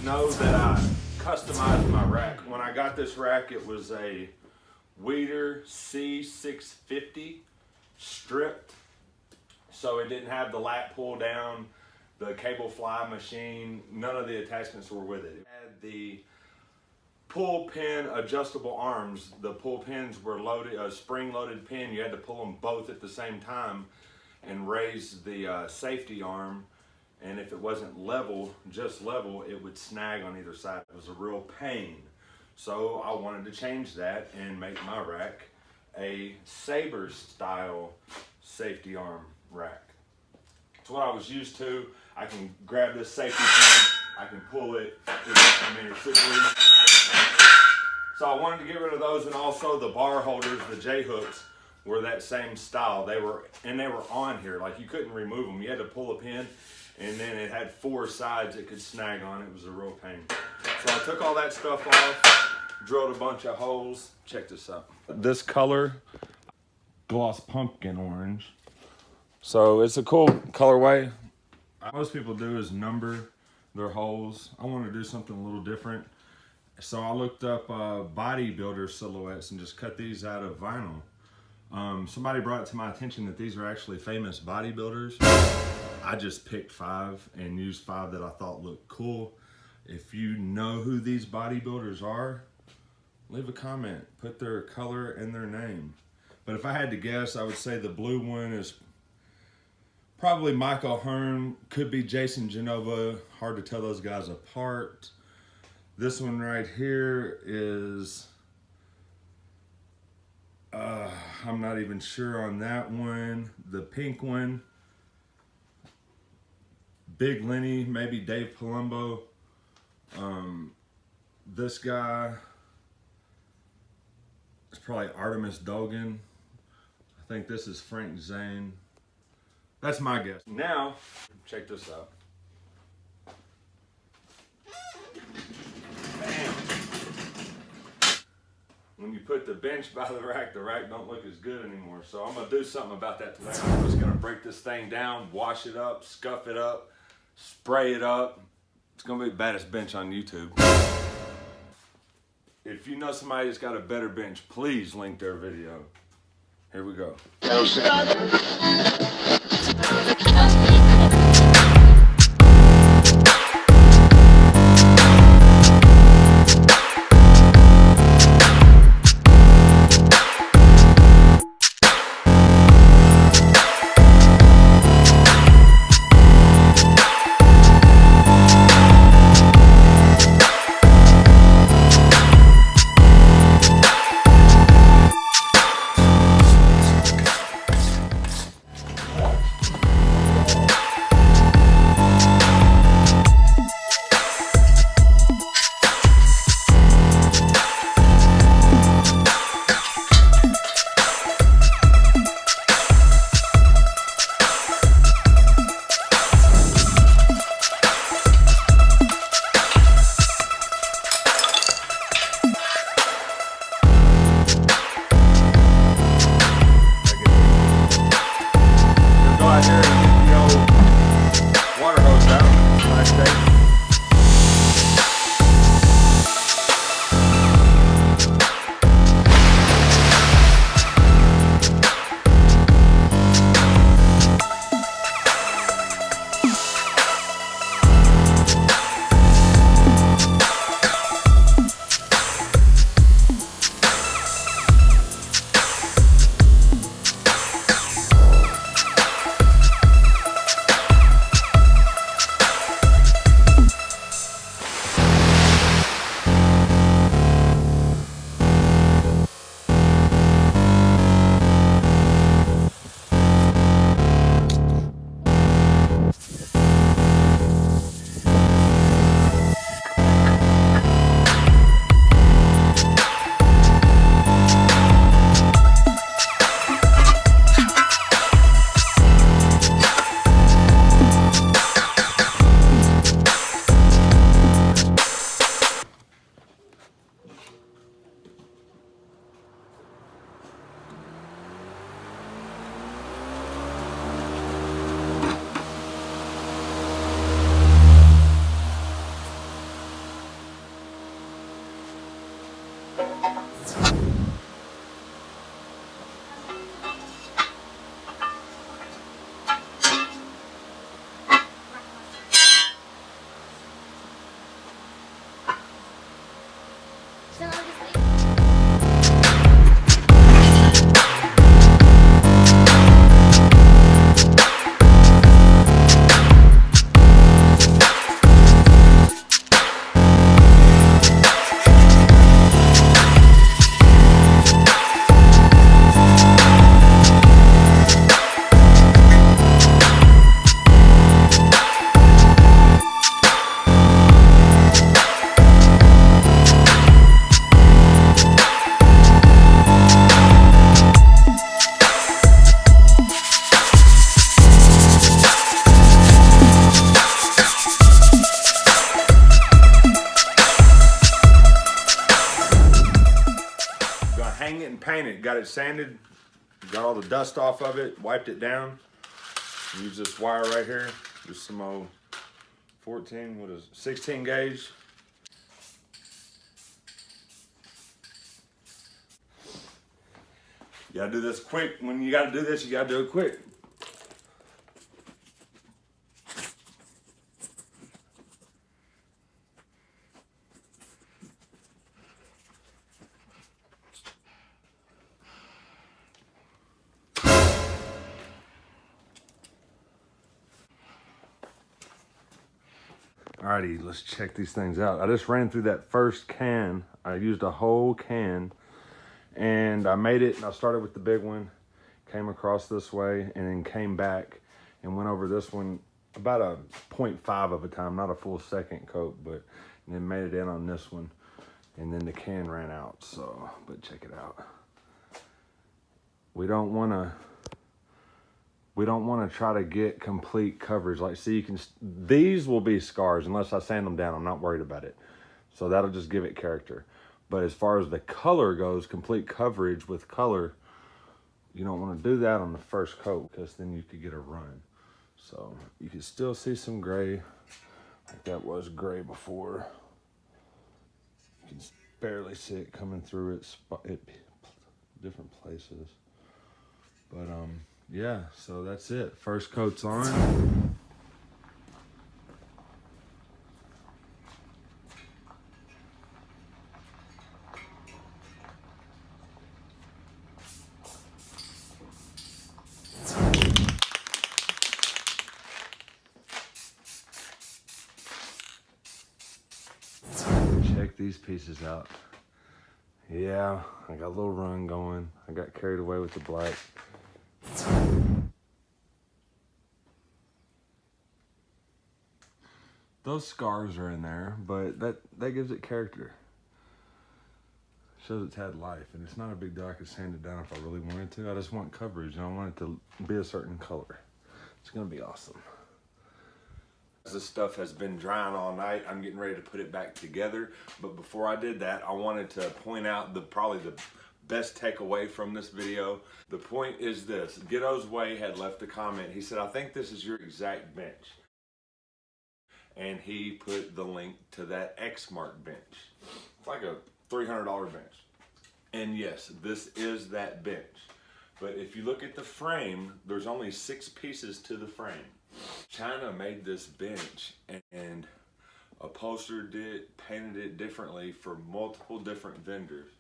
know that I customized my rack. When I got this rack, it was a Weeder C650 stripped, so it didn't have the lat pull down, the cable fly machine, none of the attachments were with it. It had the pull pin adjustable arms. The pull pins were loaded, a spring loaded pin. You had to pull them both at the same time and raise the safety arm. And if it wasn't level, just level, it would snag on either side. It was a real pain. So I wanted to change that and make my rack a Sabre style safety arm rack. It's what I was used to. I can grab this safety pin, I can pull it, quickly. So I wanted to get rid of those, and also the bar holders, the J hooks, were that same style. They were on here, like you couldn't remove them. You had to pull a pin, and then it had 4 sides it could snag on. It was a real pain. So I took all that stuff off, drilled a bunch of holes. Check this out. This color, gloss pumpkin orange. So it's a cool colorway. Most people do is number their holes. I want to do something a little different. So I looked up bodybuilder silhouettes and just cut these out of vinyl. Somebody brought it to my attention that these are actually famous bodybuilders. I just picked 5 and used 5 that I thought looked cool. If you know who these bodybuilders are, leave a comment, put their color and their name. But if I had to guess, I would say the blue one is probably Michael Hearn, could be Jason Genova. Hard to tell those guys apart. This one right here is, I'm not even sure on that one. The pink one, Big Lenny, maybe Dave Palumbo. This guy is probably Artemis Dogan. I think this is Frank Zane. That's my guess. Now, check this out. Bam. When you put the bench by the rack don't look as good anymore. So I'm gonna do something about that today. I'm just gonna break this thing down, wash it up, scuff it up, spray it up. It's gonna be the baddest bench on YouTube. If you know somebody that's got a better bench, please link their video. Here we go. got it sanded, got all the dust off of it, wiped it down. Use this wire right here, just some old 16 gauge. You gotta do this quick. When you gotta do this, you gotta do it quick. Alrighty, let's check these things out. I just ran through that first can. I used a whole can and I made it, and I started with the big one, came across this way, and then came back and went over this one about a 0.5 of a time, not a full second coat, but then made it in on this one, and then the can ran out. So, but check it out. We don't want to try to get complete coverage. Like, see, you can, these will be scars unless I sand them down. I'm not worried about it. So that'll just give it character. But as far as the color goes, complete coverage with color, you don't want to do that on the first coat because then you could get a run. So you can still see some gray, like that was gray before. You can barely see it coming through it different places. But yeah, so that's it. First coat's on. Check these pieces out. Yeah, I got a little run going. I got carried away with the black. Those scars are in there, but that gives it character. Shows it's had life, and it's not a big deal. I could sand it down if I really wanted to. I just want coverage, and I want it to be a certain color. It's gonna be awesome. This stuff has been drying all night. I'm getting ready to put it back together, but before I did that, I wanted to point out probably the best takeaway from this video. The point is this: Ghetto's Way had left a comment. He said, "I think this is your exact bench." And he put the link to that X-Mark bench. It's like a $300 bench. And yes, this is that bench. But if you look at the frame, there's only 6 pieces to the frame. China made this bench and upholstered it, painted it differently for multiple different vendors.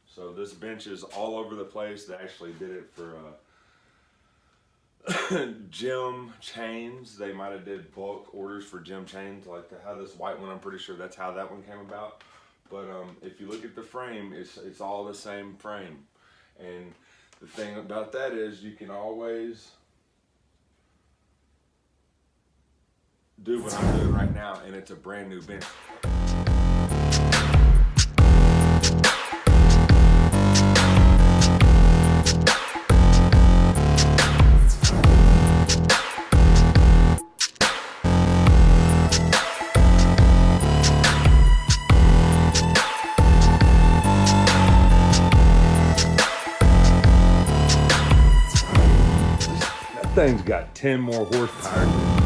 So this bench is all over the place. They actually did it for gym chains. They might have did bulk orders for gym chains, like how this white one, I'm pretty sure that's how that one came about. But if you look at the frame, it's all the same frame. And the thing about that is you can always do what I'm doing right now, and it's a brand new bench. Thing's got 10 more horsepower.